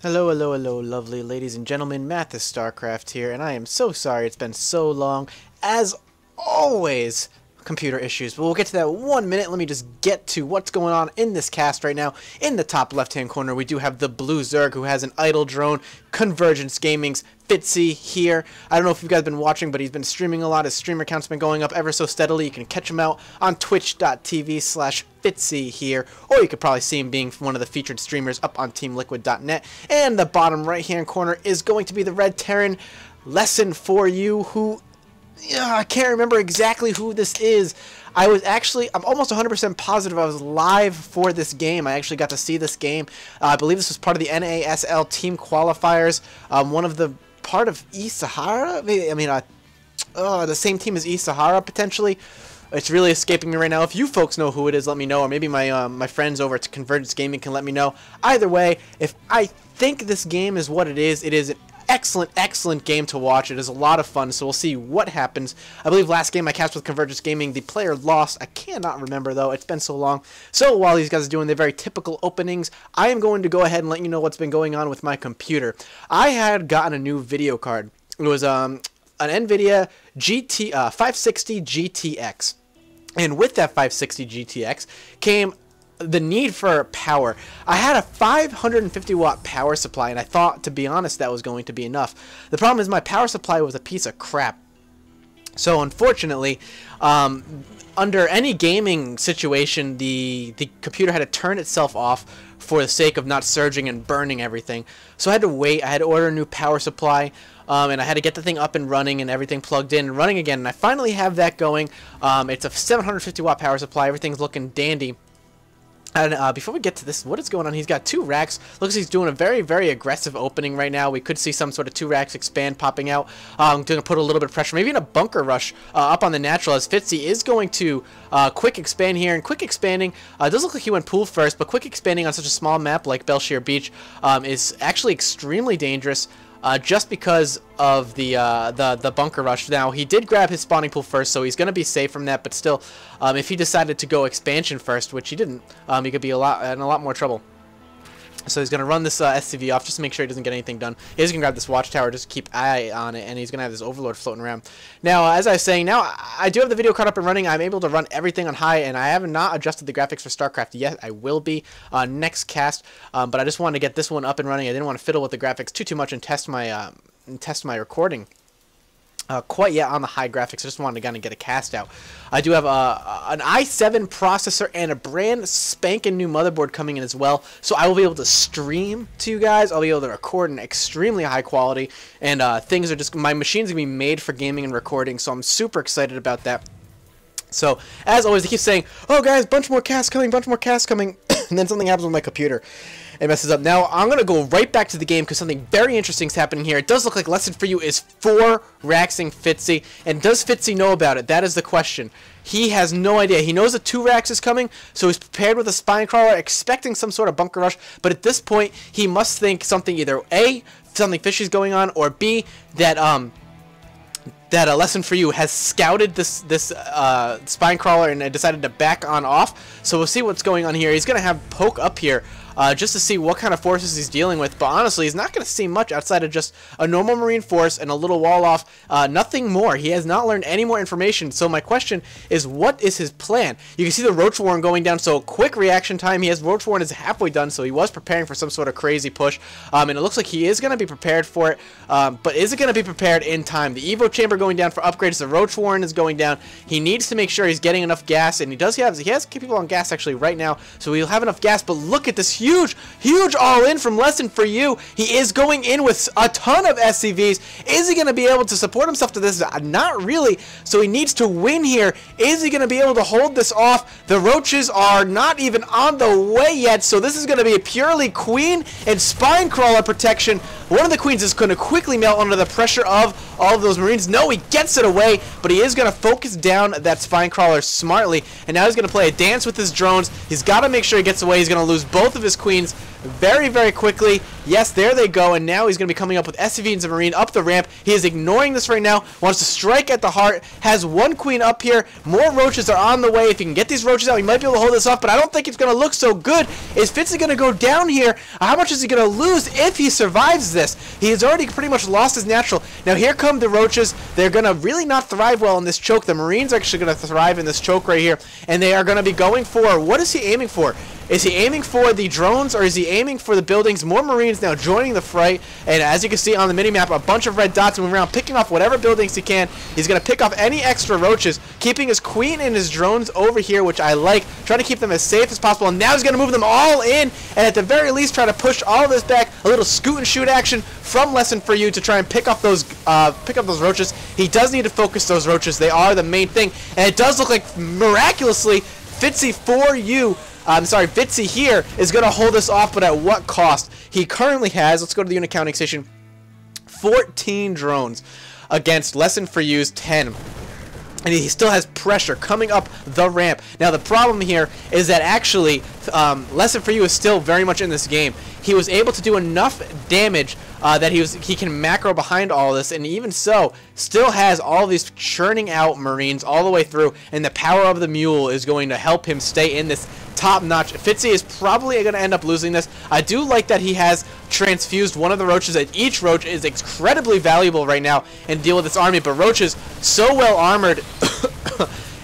Hello, hello, hello, lovely ladies and gentlemen. Mathis StarCraft here, and I am so sorry it's been so long. As always, computer issues, but we'll get to that 1 minute. Let me just get to what's going on in this cast right now. In the top left-hand corner, we do have the Blue Zerg, who has an idle drone. Convergence Gaming's cvgFitzyhere. I don't know if you guys have been watching, but he's been streaming a lot. His streamer count's been going up ever so steadily. You can catch him out on twitch.tv/cvgFitzyhere, or you could probably see him being one of the featured streamers up on teamliquid.net. And the bottom right-hand corner is going to be the Red Terran lesson for you, who I can't remember exactly who this is. I'm almost 100% positive I was live for this game. I actually got to see this game. I believe this was part of the NASL team qualifiers. Part of cvgFitzyhere? The same team as cvgFitzyhere, potentially. It's really escaping me right now. If you folks know who it is, let me know. Or maybe my friends over at Convergence Gaming can let me know. Either way, if I think this game is what it is an excellent game to watch. It is a lot of fun, so we'll see what happens. I believe last game I cast with Convergence Gaming, the player lost. I cannot remember, though. It's been so long. So while these guys are doing their very typical openings, I am going to go ahead and let you know what's been going on with my computer. I had gotten a new video card. It was an NVIDIA 560 GTX. And with that 560 GTX came the need for power. I had a 550 watt power supply, and I thought, to be honest, that was going to be enough. The problem is my power supply was a piece of crap. So unfortunately, under any gaming situation, the computer had to turn itself off for the sake of not surging and burning everything. So I had to wait. I had to order a new power supply, and I had to get the thing up and running and everything plugged in and running again. And I finally have that going. It's a 750 watt power supply. Everything's looking dandy. And before we get to this, what is going on? He's got 2 racks. Looks like he's doing a very aggressive opening right now. We could see some sort of 2 racks expand popping out. Going to put a little bit of pressure, maybe in a bunker rush up on the natural, as Fitzy is going to quick expand here. And quick expanding, it does look like he went pool first, but quick expanding on such a small map like Belshire Beach is actually extremely dangerous. Just because of the bunker rush. Now, he did grab his spawning pool first, so he's going to be safe from that, but still, if he decided to go expansion first, which he didn't, he could be in a lot more trouble. So he's going to run this SCV off just to make sure he doesn't get anything done. He's going to grab this watchtower, just keep eye on it, and he's going to have this overlord floating around. Now, as I was saying, now I do have the video card up and running. I'm able to run everything on high, and I have not adjusted the graphics for StarCraft yet. I will be next cast, but I just wanted to get this one up and running. I didn't want to fiddle with the graphics too much and test my recording quite yet on the high graphics. I just wanted to kind of get a cast out. I do have an i7 processor and a brand spanking new motherboard coming in as well, so I will be able to stream to you guys. I'll be able to record in extremely high quality, and things are just, my machine's gonna be made for gaming and recording, so I'm super excited about that. So as always, I keep saying, oh guys, bunch more casts coming, and then something happens with my computer. It messes up. Now, I'm going to go right back to the game because something very interesting is happening here. It does look like lesson for you is 4 raxing Fitzy. And does Fitzy know about it? That is the question. He has no idea. He knows that 2 racks is coming, so he's prepared with a spine crawler, expecting some sort of bunker rush. But at this point, he must think something, either A, something fishy's going on, or B, that a lesson for you has scouted this spine crawler and decided to back on off. So we'll see what's going on here. He's going to have poke up here just to see what kind of forces he's dealing with. But honestly, he's not going to see much outside of just a normal marine force and a little wall off. Nothing more. He has not learned any more information. So my question is, what is his plan? You can see the Roach Warren going down. So quick reaction time. He has Roach Warren is halfway done. So he was preparing for some sort of crazy push. And it looks like he is going to be prepared for it. But is it going to be prepared in time? The Evo chamber going down for upgrades. The Roach Warren is going down. He needs to make sure he's getting enough gas. And he has people on gas actually right now. So he'll have enough gas. But look at this huge all-in from lesson for you. He is going in with a ton of SCVs. Is he going to be able to support himself to this? Not really. So he needs to win here. Is he going to be able to hold this off? The roaches are not even on the way yet. So this is going to be a purely queen and spine crawler protection. One of the queens is going to quickly melt under the pressure of all of those marines. No, he gets it away, but he is going to focus down that spine crawler smartly. And now he's going to play a dance with his drones. He's got to make sure he gets away. He's going to lose both of his queens. very, very quickly. Yes, there they go, and now he's going to be coming up with SCV and Marine up the ramp. He is ignoring this right now, wants to strike at the heart, has one queen up here. More roaches are on the way. If he can get these roaches out, he might be able to hold this off, but I don't think it's going to look so good. Is Fitzy going to go down here? How much is he going to lose if he survives this? He has already pretty much lost his natural. Now here come the roaches. They're going to really not thrive well in this choke. The Marines are actually going to thrive in this choke right here, and they are going to be going for, what is he aiming for? Is he aiming for the drones, or is he aiming for the buildings? More Marines now joining the fray, and as you can see on the minimap, a bunch of red dots moving around, picking off whatever buildings he can. He's going to pick off any extra roaches, keeping his queen and his drones over here, which I like, trying to keep them as safe as possible, and now he's going to move them all in, and at the very least try to push all of this back. A little scoot and shoot action from Lesson for You to try and pick up those roaches. He does need to focus those roaches. They are the main thing, and it does look like miraculously Vitzyhere is going to hold this off, but at what cost? He currently has, let's go to the unit counting station, 14 drones against Lesson for You's 10. And he still has pressure coming up the ramp. Now the problem here is that actually Lesson for You is still very much in this game. He was able to do enough damage that he can macro behind all this, and even so, still has all these churning out Marines all the way through, and the power of the mule is going to help him stay in this top-notch. Fitzy is probably going to end up losing this. I do like that he has transfused one of the roaches, and each roach is incredibly valuable right now and deal with this army, but roaches so well armored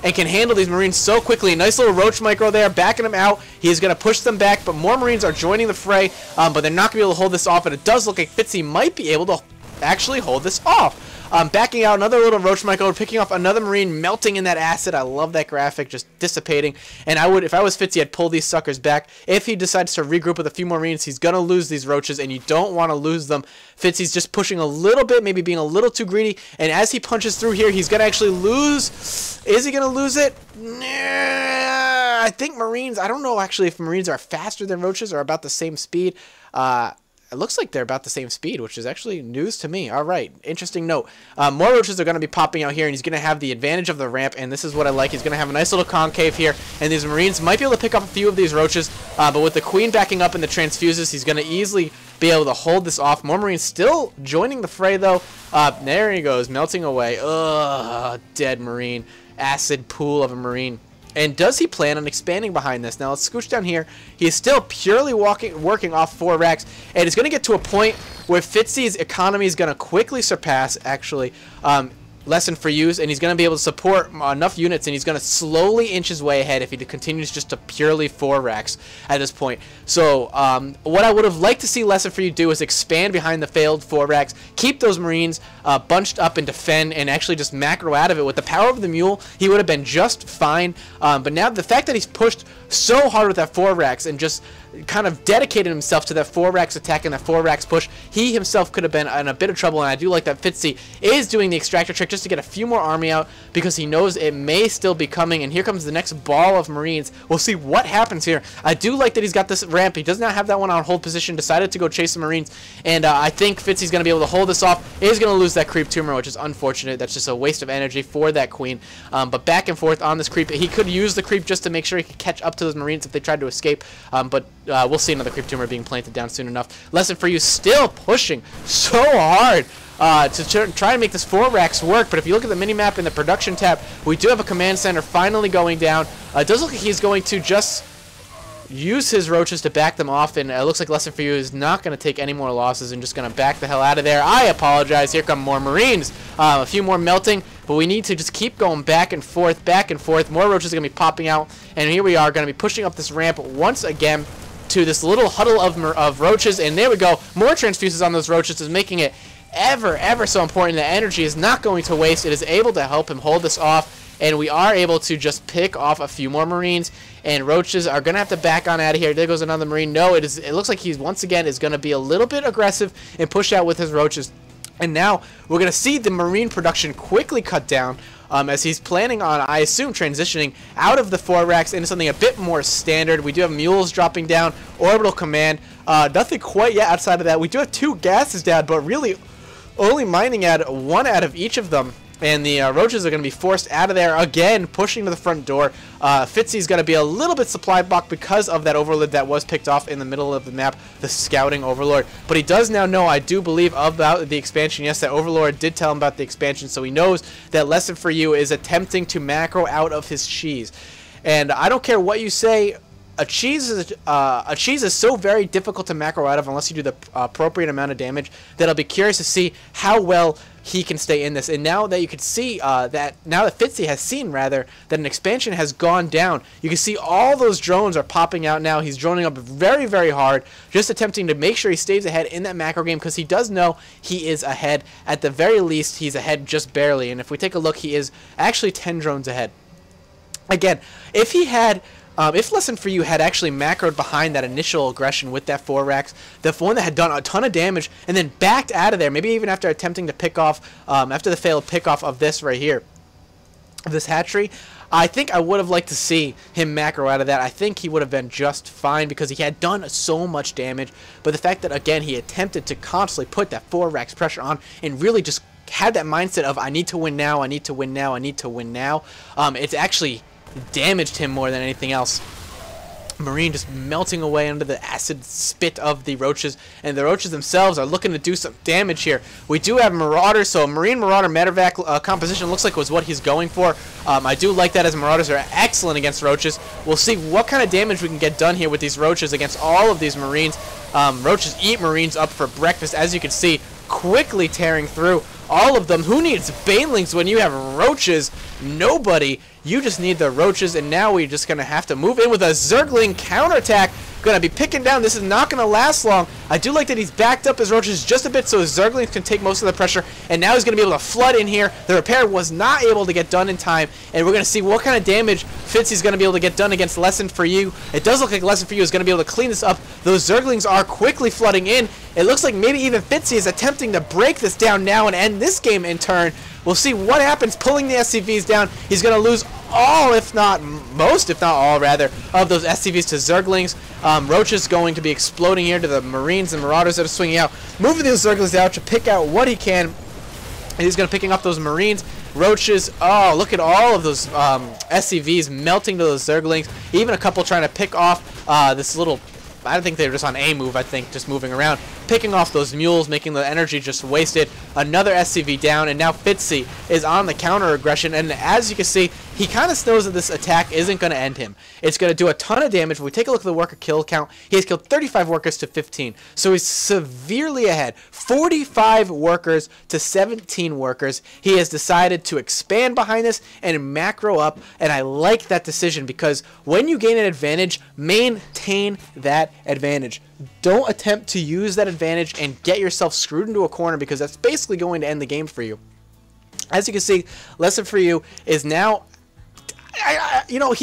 and can handle these Marines so quickly. Nice little roach micro there, backing him out. He's going to push them back, but more Marines are joining the fray, but they're not going to be able to hold this off, and it does look like Fitzy might be able to actually hold this off. Backing out another little roach micro, picking off another Marine, melting in that acid. I love that graphic, just dissipating. And I would, if I was Fitzy, I'd pull these suckers back. If he decides to regroup with a few more Marines, he's going to lose these roaches, and you don't want to lose them. Fitzy's just pushing a little bit, maybe being a little too greedy, and as he punches through here, he's going to actually lose. Is he going to lose it? Nah, I think Marines, I don't know actually if Marines are faster than roaches or about the same speed. It looks like they're about the same speed, which is actually news to me. All right, interesting note. More roaches are going to be popping out here, and he's going to have the advantage of the ramp, and this is what I like. He's going to have a nice little concave here, and these Marines might be able to pick up a few of these roaches, but with the queen backing up and the transfuses, he's going to easily be able to hold this off. More Marines still joining the fray, though. There he goes, melting away. Ugh, dead Marine. Acid pool of a Marine. And does he plan on expanding behind this? Now let's scooch down here. He is still purely working off 4 racks, and it's going to get to a point where Fitzy's economy is going to quickly surpass, actually, Lesson for You's, and he's going to be able to support enough units, and he's going to slowly inch his way ahead if he continues just to purely 4 racks at this point. So what I would have liked to see Lesson for You do is expand behind the failed 4 racks, keep those Marines bunched up and defend, and actually just macro out of it. With the power of the mule, he would have been just fine, but now the fact that he's pushed so hard with that 4 racks and just kind of dedicated himself to that 4 racks attack and that 4 racks push, he himself could have been in a bit of trouble, and I do like that Fitzy is doing the extractor trick just to get a few more army out because he knows it may still be coming, and here comes the next ball of Marines. We'll see what happens here. I do like that he's got this ramp. He does not have that one on hold position, decided to go chase the Marines, and I think Fitzy's going to be able to hold this off. Is going to lose that creep tumor, which is unfortunate. That's just a waste of energy for that queen, but back and forth on this creep. He could use the creep just to make sure he could catch up to those Marines if they tried to escape, but we'll see another creep tumor being planted down soon enough. Lesson for You still pushing so hard to try and make this 4 racks work, but if you look at the minimap in the production tab, we do have a command center finally going down. It does look like he's going to just use his roaches to back them off, and it looks like Lesson for You is not going to take any more losses and just going to back the hell out of there. I apologize. Here come more Marines. A few more melting, but we need to just keep going back and forth, back and forth. More roaches are going to be popping out, and here we are going to be pushing up this ramp once again to this little huddle of roaches, and there we go. More transfuses on those roaches is making it ever so important. The energy is not going to waste. It is able to help him hold this off, and we are able to just pick off a few more Marines, and roaches are going to have to back on out of here. There goes another Marine. No, it looks like he's once again is going to be a little bit aggressive and push out with his roaches. And now we're going to see the Marine production quickly cut down as he's planning on, I assume, transitioning out of the 4 racks into something a bit more standard. We do have mules dropping down, orbital command, nothing quite yet outside of that. We do have 2 gases down, but really only mining at 1 out of each of them. And the roaches are going to be forced out of there again, pushing to the front door. Fitzy's going to be a little bit supply blocked because of that overlord that was picked off in the middle of the map, the scouting overlord. But he does now know, I do believe, about the expansion. Yes, that overlord did tell him about the expansion, so he knows that Lesson for You is attempting to macro out of his cheese. And I don't care what you say, a cheese is so very difficult to macro out of unless you do the appropriate amount of damage that I'll be curious to see how well he can stay in this. And now that you can see now that Fitzy has seen rather that an expansion has gone down, you can see all those drones are popping out now. He's droning up very, very hard, just attempting to make sure he stays ahead in that macro game because he does know he is ahead. At the very least, he's ahead just barely. And if we take a look, he is actually 10 drones ahead. Again, if he had if Lesson for You had actually macroed behind that initial aggression with that 4 racks, the one that had done a ton of damage and then backed out of there, maybe even after attempting to pick off, after the failed pickoff of this right here, of this hatchery, I think I would have liked to see him macro out of that. I think he would have been just fine because he had done so much damage. But the fact that, again, he attempted to constantly put that 4 racks pressure on and really just had that mindset of, I need to win now, I need to win now, I need to win now, it's actually damaged him more than anything else. Marine just melting away under the acid spit of the roaches, and the roaches themselves are looking to do some damage here. We do have Marauder, so Marine Marauder Medevac composition looks like was what he's going for. I do like that, as Marauders are excellent against roaches. We'll see what kind of damage we can get done here with these roaches against all of these Marines. Roaches eat Marines up for breakfast, as you can see, quickly tearing through all of them. Who needs banelings when you have roaches? Nobody. You just need the roaches, and now we're just going to have to move in with a Zergling counterattack. Going to be picking down. This is not going to last long. I do like that he's backed up his roaches just a bit so his Zerglings can take most of the pressure, and now he's going to be able to flood in here. The repair was not able to get done in time, and we're going to see what kind of damage Fitzy's going to be able to get done against Lesson for You. It does look like Lesson for You is going to be able to clean this up. Those Zerglings are quickly flooding in. It looks like maybe even Fitzy is attempting to break this down now and end this game in turn. We'll see what happens pulling the SCVs down. He's going to lose all, if not most, if not all, rather, of those SCVs to Zerglings. Roaches going to be exploding here to the Marines and Marauders that are swinging out. Moving those Zerglings out to pick out what he can. And he's going to picking up those Marines. Roaches, oh, look at all of those SCVs melting to those Zerglings. Even a couple trying to pick off this little... I don't think they were just on a move, I think, just moving around. Picking off those mules, making the energy just wasted. Another SCV down, and now Fitzy is on the counter-aggression. And as you can see, he kind of knows that this attack isn't going to end him. It's going to do a ton of damage. When we take a look at the worker kill count, he has killed 35 workers to 15. So he's severely ahead. 45 workers to 17 workers. He has decided to expand behind this and macro up, and I like that decision because when you gain an advantage, maintain that advantage. Don't attempt to use that advantage and get yourself screwed into a corner because that's basically going to end the game for you. As you can see, Lesson for You is now... you know,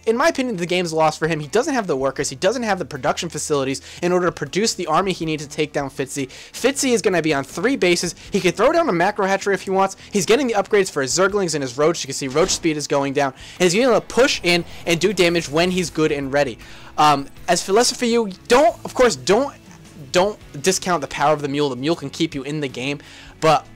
in my opinion, the game's lost for him. He doesn't have the workers. He doesn't have the production facilities in order to produce the army he needs to take down Fitzy. Fitzy is going to be on 3 bases. He can throw down a macro hatchery if he wants. He's getting the upgrades for his Zerglings and his Roach. You can see Roach speed is going down. And he's going to push in and do damage when he's good and ready. As for Lesson for You, don't discount the power of the mule. The mule can keep you in the game. But,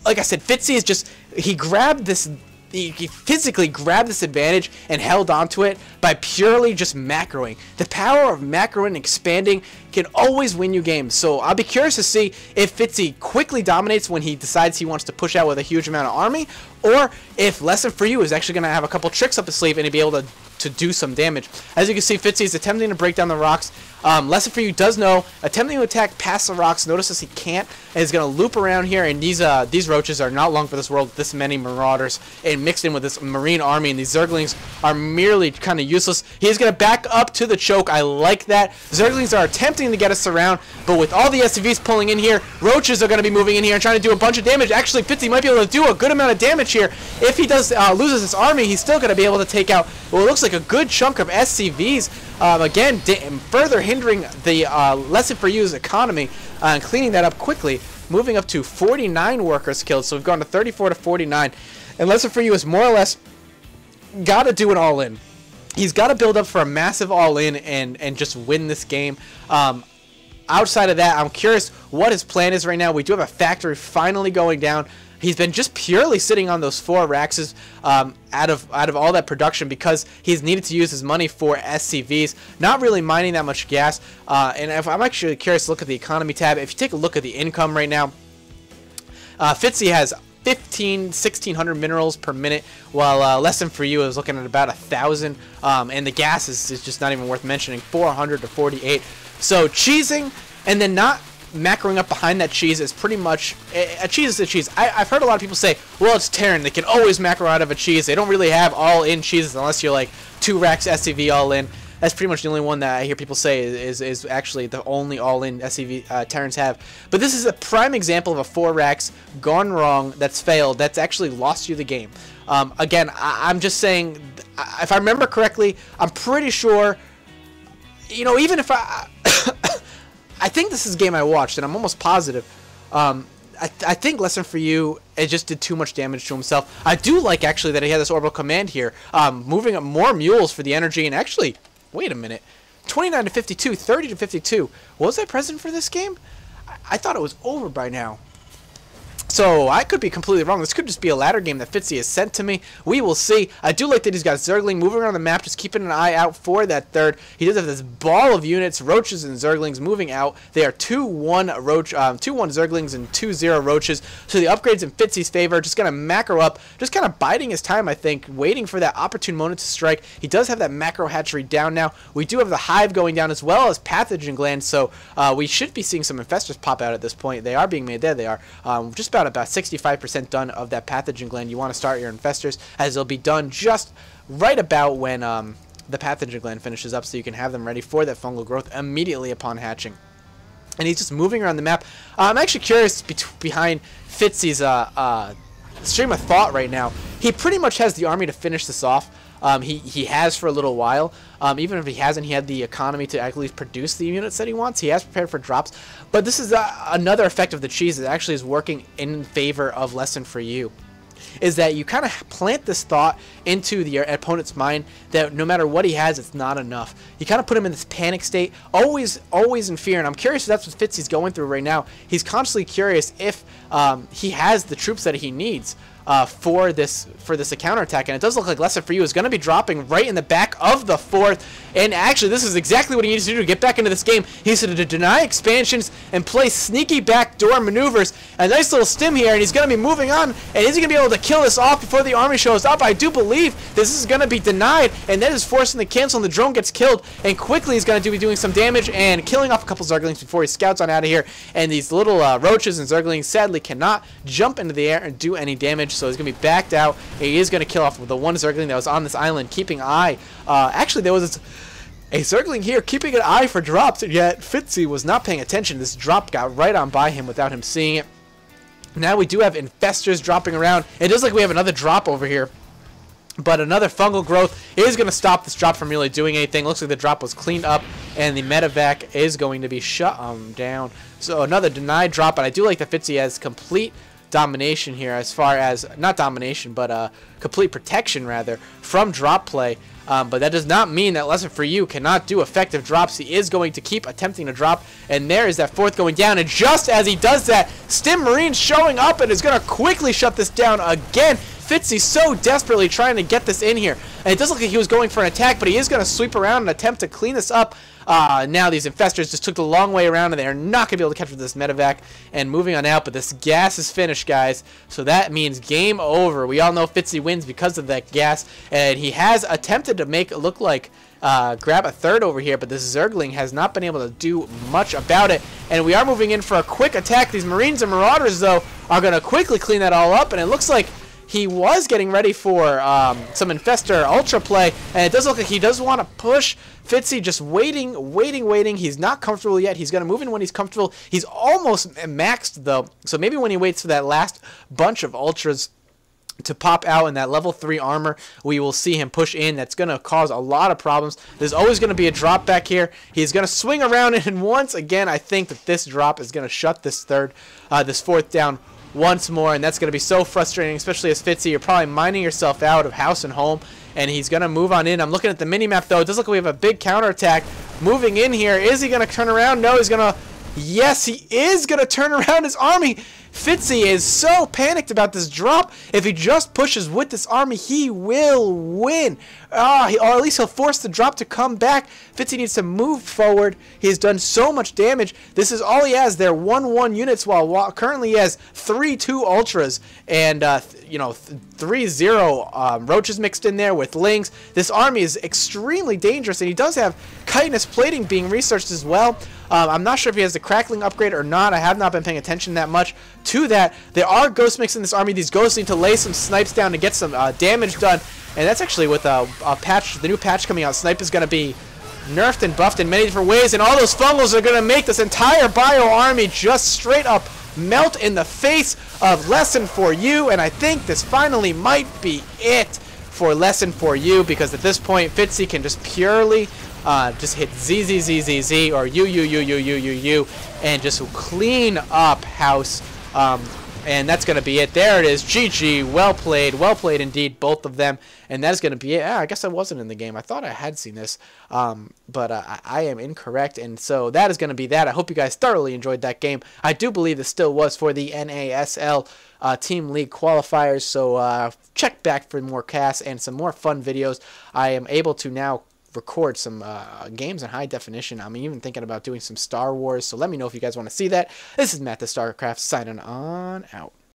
like I said, Fitzy is just... He grabbed this... He physically grabbed this advantage and held onto it by purely just macroing. The power of macroing and expanding can always win you games. So I'll be curious to see if Fitzy quickly dominates when he decides he wants to push out with a huge amount of army, or if Lesson for You is actually going to have a couple tricks up his sleeve and he'll be able to do some damage. As you can see, Fitzy is attempting to break down the rocks. Lesson for You does know, attempting to attack past the rocks, notices he can't, and he's going to loop around here, and these roaches are not long for this world, this many Marauders, and mixed in with this Marine army, and these Zerglings are merely kind of useless. He's going to back up to the choke. I like that. Zerglings are attempting to get us around, but with all the SCVs pulling in here, roaches are going to be moving in here and trying to do a bunch of damage. Actually, Fitzy might be able to do a good amount of damage here. If he does loses his army, he's still going to be able to take out what looks like a good chunk of SCVs. Again, further hindering the Lesson for You's economy and cleaning that up quickly, moving up to 49 workers killed. So we've gone to 34 to 49. And Lesson for You is more or less got to do an all-in. He's got to build up for a massive all-in and just win this game. Outside of that, I'm curious what his plan is right now. We do have a factory finally going down. He's been just purely sitting on those 4 racks out of all that production because he's needed to use his money for SCVs, not really mining that much gas. And if I'm actually curious to look at the economy tab, if you take a look at the income right now, Fitzy has 1,600 minerals per minute, while Lesson for You is looking at about 1,000, and the gas is just not even worth mentioning, 400 to 48. So cheesing and then not macroing up behind that cheese is pretty much a cheese is a cheese. I've heard a lot of people say, well, it's Terran, they can always macro out of a cheese. They don't really have all-in cheeses unless you're like 2 racks SCV all-in. That's pretty much the only one that I hear people say is actually the only all-in SCV Terrans have. But this is a prime example of a 4 racks gone wrong, that's failed, that's actually lost you the game. Again, I'm just saying, if I remember correctly, I'm pretty sure, you know, even if I think this is a game I watched, and I'm almost positive. I think Lesson for You, it just did too much damage to himself. I do like, actually, that he had this orbital command here, moving up more mules for the energy, and actually, wait a minute, 29 to 52, 30 to 52. Was I present for this game? I thought it was over by now. So I could be completely wrong. This could just be a ladder game that Fitzy has sent to me. We will see. I do like that he's got Zergling moving around the map, just keeping an eye out for that third. He does have this ball of units, Roaches and Zerglings moving out. They are 2-1 Zerglings and 2-0 Roaches. So the upgrades in Fitzy's favor, just going to macro up, just kind of biding his time, I think, waiting for that opportune moment to strike. He does have that macro hatchery down now. We do have the hive going down as well as pathogen glands, so we should be seeing some infestors pop out at this point. They are being made. There they are. Just about 65% done of that pathogen gland. You want to start your infestors, as they'll be done just right about when the pathogen gland finishes up, so you can have them ready for that fungal growth immediately upon hatching. And he's just moving around the map. I'm actually curious behind Fitzy's stream of thought right now. He pretty much has the army to finish this off. He has for a little while. Even if he hasn't, he had the economy to at least produce the units that he wants. He has prepared for drops. But this is another effect of the cheese that actually is working in favor of Lesson for You. Is that you kind of plant this thought into your opponent's mind that no matter what he has, it's not enough. You kind of put him in this panic state, always in fear. And I'm curious if that's what Fitzy's going through right now. He's constantly curious if he has the troops that he needs for this counterattack, and it does look like Lesson for You is going to be dropping right in the back of the 4th. And actually, this is exactly what he needs to do to get back into this game. He needs to deny expansions and play sneaky backdoor maneuvers. A nice little stim here, and he's going to be moving on. And is he going to be able to kill this off before the army shows up? I do believe this is going to be denied, and that is forcing the cancel, and the drone gets killed. And quickly, he's going to be doing some damage and killing off a couple Zerglings before he scouts on out of here. And these little Roaches and Zerglings sadly cannot jump into the air and do any damage, so he's going to be backed out. He is going to kill off the one Zergling that was on this island, keeping eye. Actually, there was a Zergling here keeping an eye for drops, and yet Fitzy was not paying attention. This drop got right on by him without him seeing it. Now we do have infestors dropping around. It does like we have another drop over here, but another fungal growth is going to stop this drop from really doing anything. Looks like the drop was cleaned up, and the medevac is going to be shut down. So another denied drop, and I do like that Fitzy has complete domination here, as far as, not domination, but complete protection rather from drop play. But that does not mean that Lesson for You cannot do effective drops. He is going to keep attempting to drop, and there is that 4th going down, and just as he does that, Stim Marine showing up and is going to quickly shut this down again. Fitzy so desperately trying to get this in here, and it does look like he was going for an attack, but he is going to sweep around and attempt to clean this up. Now these infestors just took the long way around, and they are not going to be able to catch with this medevac. And moving on out, but this gas is finished, guys, so that means game over. We all know Fitzy wins because of that gas, and he has attempted to make it look like grab a 3rd over here, but this Zergling has not been able to do much about it. And we are moving in for a quick attack. These Marines and Marauders, though, are going to quickly clean that all up, and it looks like he was getting ready for some Infestor Ultra play, and it does look like he does want to push. Fitzy just waiting. He's not comfortable yet. He's going to move in when he's comfortable. He's almost maxed, though, so maybe when he waits for that last bunch of Ultras to pop out in that level 3 armor, we will see him push in. That's going to cause a lot of problems. There's always going to be a drop back here. He's going to swing around, and once again, I think that this drop is going to shut this 4th down once more, and that's going to be so frustrating, especially as Fitzy. You're probably mining yourself out of house and home, and he's going to move on in. I'm looking at the mini-map, though. It does look like we have a big counterattack moving in here. Is he going to turn around? No, he's going to Yes, he is going to turn around his army. Fitzy is so panicked about this drop. If he just pushes with this army, he will win. Or at least he'll force the drop to come back. Fitzy needs to move forward. He has done so much damage. This is all he has. They're 1-1 units, while currently he has 3-2 ultras and 3-0 roaches mixed in there with lings. This army is extremely dangerous, and he does have chitinous plating being researched as well. I'm not sure if he has the crackling upgrade or not. I have not been paying attention that much to that. There are ghost mix in this army. These ghosts need to lay some snipes down to get some damage done. And that's actually with a patch, the new patch coming out. Snipe is going to be nerfed and buffed in many different ways. And all those fungals are going to make this entire bio army just straight up melt in the face of Lesson for You. And I think this finally might be it for Lesson for You, because at this point, Fitzy can just purely just hit ZZZZZ or U, and just clean up house. And that's going to be it. There it is. GG. Well played indeed, both of them. And that's going to be it. I guess I wasn't in the game. I thought I had seen this, but I am incorrect. And so that is going to be that. I hope you guys thoroughly enjoyed that game. I do believe this still was for the NASL Team League qualifiers. So check back for more casts and some more fun videos. I am able to now record some games in high definition. I'm even thinking about doing some Star Wars, so let me know if you guys want to see that. This is Matt the StarCraft signing on out.